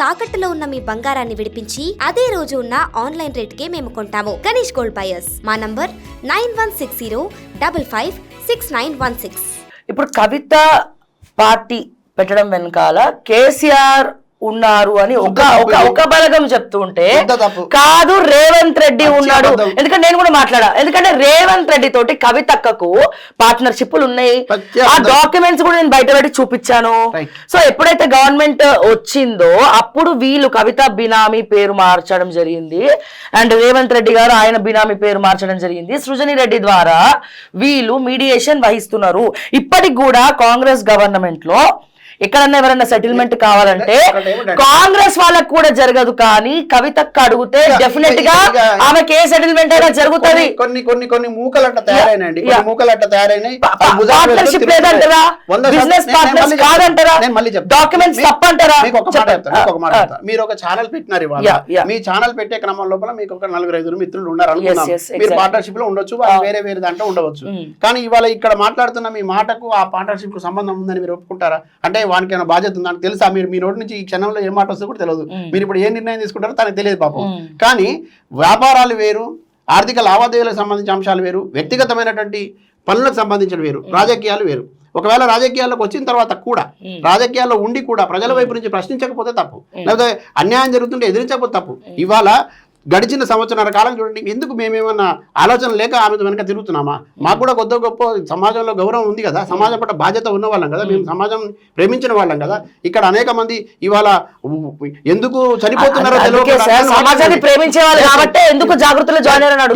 తాకట్టులో ఉన్న మీ బంగారాన్ని విడిపించి అదే రోజు ఉన్న ఆన్లైన్ రేట్కే మేము కొంటాము. Ganesh gold buyers. మా నంబర్ 9160556916. ఇప్పుడు కవిత పార్టీ పెట్టడం వెనకాల కేసీఆర్ ఉన్నారు అని ఒక బలగం చెప్తూ ఉంటే కాదు రేవంత్ రెడ్డి ఉన్నాడు. ఎందుకంటే నేను కూడా మాట్లాడా, ఎందుకంటే రేవంత్ రెడ్డి తోటి కవితక్కకు పార్ట్నర్షిప్లు ఉన్నాయి. ఆ డాక్యుమెంట్స్ కూడా నేను బయట పెట్టి చూపించాను. సో ఎప్పుడైతే గవర్నమెంట్ వచ్చిందో అప్పుడు వీళ్ళు కవిత బినామీ పేరు మార్చడం జరిగింది, అండ్ రేవంత్ రెడ్డి గారు ఆయన బినామీ పేరు మార్చడం జరిగింది. సృజని రెడ్డి ద్వారా వీళ్ళు మీడియేషన్ వహిస్తున్నారు. ఇప్పటికి కూడా కాంగ్రెస్ గవర్నమెంట్ లో ఎక్కడన్నా ఎవరన్నా సెటిల్మెంట్ కావాలంటే కాంగ్రెస్ వాళ్ళకు కూడా జరగదు, కానీ కవితకు అడిగితే డెఫినెట్ గా ఆమెకి ఏ సెటిల్మెంట్ అయినా జరుగుతుంది. కొన్ని మూకలంట తయారైనండి, మూకలంట తయారైనాయి. పార్ట్నర్షిప్ లేదంటారా, బిజినెస్ పార్ట్నర్స్ కాదంటారా, డాక్యుమెంట్స్ తప్పంటారా? మీరు ఒక ఛానల్ పెట్టినారు ఇవాళ, మీ ఛానల్ పెట్టే క్రమం లోపల మీకు ఒక 4-5 మిత్రులు ఉన్నారు అనుకున్నాం. మీరు పార్ట్నర్షిప్ లో ఉండొచ్చు, వేరే వేరే దాంట్లో ఉండవచ్చు. కానీ ఇవాళ ఇక్కడ మాట్లాడుతున్న మీ మాటకు ఆ పార్ట్నర్షిప్ కు సంబంధం ఉందని మీరు ఒప్పుకుంటారా? అంటే వానికి ఏమైనా బాధ్యత ఉందని తెలుసా? మీరు మీ నోటి నుంచి ఈ క్షణంలో ఏ మాట వస్తుందో కూడా తెలియదు. మీరు ఇప్పుడు ఏ నిర్ణయం తీసుకుంటారో తనకు తెలియదు పాపం. కానీ వ్యాపారాలు వేరు, ఆర్థిక లావాదేవీలకు సంబంధించిన అంశాలు వేరు, వ్యక్తిగతమైనటువంటి పనులకు సంబంధించిన వేరు, రాజకీయాలు వేరు. ఒకవేళ రాజకీయాల్లోకి వచ్చిన తర్వాత కూడా, రాజకీయాల్లో ఉండి కూడా ప్రజల వైపు నుంచి ప్రశ్నించకపోతే తప్పు, లేకపోతే అన్యాయం జరుగుతుంటే ఎదిరించకపోతే తప్పు. ఇవాళ గడిచిన సంవత్సరాల కాలం చూడండి, ఎందుకు మేమేమన్నా ఆలోచన లేక ఆమె వెనక తిరుగుతున్నామా? మాకు కూడా కొద్ది గొప్ప సమాజంలో గౌరవం ఉంది కదా, సమాజం పట్ల బాధ్యత ఉన్న వాళ్ళం కదా, మేము సమాజం ప్రేమించిన వాళ్ళం కదా. ఇక్కడ అనేక మంది ఇవాళ ఎందుకు చనిపోతున్నారో సమాజాన్ని ప్రేమించే వాళ్ళు కాబట్టి ఎందుకు జాగృతిలో జాయిన్ అయ్యారు.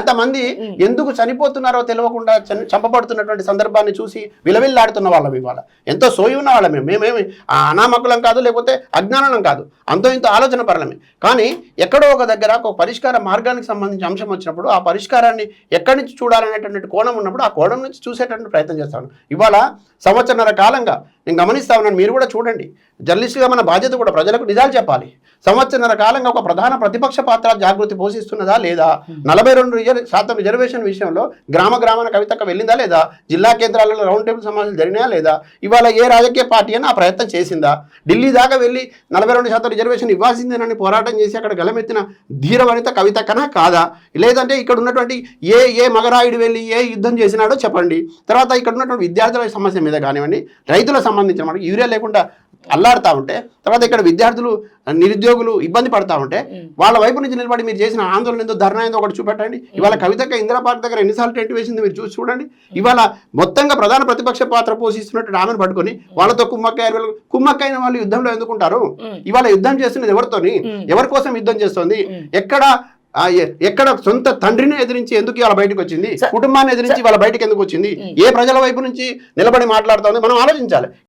ఎంతమంది ఎందుకు చనిపోతున్నారో తెలియకుండా చంపబడుతున్నటువంటి సందర్భాన్ని చూసి విలవిల్లాడుతున్న వాళ్ళం. ఇవాళ ఎంతో సోయి ఉన్న వాళ్ళమే, మేమేమి అనామకులం కాదు, లేకపోతే అజ్ఞానం కాదు, అంతో ఇంత ఆలోచన పరలమే. కానీ ఎక్కడో ఒక దగ్గర ఒక పరిష్కార మార్గానికి సంబంధించిన అంశం వచ్చినప్పుడు ఆ పరిష్కారాన్ని ఎక్కడి నుంచి చూడాలనేటువంటి కోణం ఉన్నప్పుడు ఆ కోణం నుంచి చూసేటువంటి ప్రయత్నం చేస్తాను. ఇవాళ సంవత్సరన్నర కాలంగా నేను గమనిస్తా ఉన్నాను, మీరు కూడా చూడండి. జర్నలిస్టుగా మన బాధ్యత కూడా ప్రజలకు నిజాలు చెప్పాలి. సంవత్సరన్నర కాలంగా ఒక ప్రధాన ప్రతిపక్ష పాత్ర జాగృతి పోషిస్తున్నదా లేదా? 42% రిజర్వేషన్ విషయంలో గ్రామాన కవితక్క వెళ్ళిందా లేదా? జిల్లా కేంద్రాలలో రౌండ్ టేబుల్ సమావేశాలు జరిగినా లేదా? ఇవాళ ఏ రాజకీయ పార్టీ అయినా ఆ ప్రయత్నం చేసిందా? ఢిల్లీ దాకా వెళ్ళి 42% రిజర్వేషన్ ఇవ్వాల్సిందేనని పోరాటం చేసి అక్కడ గలమెత్తిన ధీర వనిత కవితక్కనా కాదా? లేదంటే ఇక్కడ ఉన్నటువంటి ఏ మగరాయుడు వెళ్ళి ఏ యుద్ధం చేసినాడో చెప్పండి. తర్వాత ఇక్కడ ఉన్నటువంటి విద్యార్థుల సమస్య మీద కానివ్వండి, రైతులకు సంబంధించిన మనకి యూరియా లేకుండా అల్లాడుతూ ఉంటే, తర్వాత ఇక్కడ విద్యార్థులు నిరుద్యోగులు ఇబ్బంది పడతా ఉంటే వాళ్ళ వైపు నుంచి నిలబడి మీరు చేసిన ఆందోళన ఏందో, ధర్నా ఏందో ఒకటి చూపెట్టండి. ఇవాళ కవితక్క ఇందిరా పార్క్ దగ్గర ఎన్నిసార్లు టెంట్ వేసింది మీరు చూసి చూడండి. ఇవాళ మొత్తంగా ప్రధాన ప్రతిపక్ష పాత్ర పోషిస్తున్నట్టు ఆమెను పట్టుకొని వాళ్ళతో కుమ్మక్కైన వాళ్ళు యుద్ధంలో ఎందుకుంటారు? ఇవాళ యుద్ధం చేస్తున్నది ఎవరితోని? ఎవరి కోసం యుద్ధం చేస్తుంది? ఎక్కడ సొంత తండ్రిని ఎదిరించి ఎందుకు ఇవాళ బయటకు వచ్చింది? కుటుంబాన్ని ఎదిరించి వాళ్ళ బయటకు ఎందుకు వచ్చింది? ఏ ప్రజల వైపు నుంచి నిలబడి మాట్లాడుతోంది? మనం ఆలోచించాలి.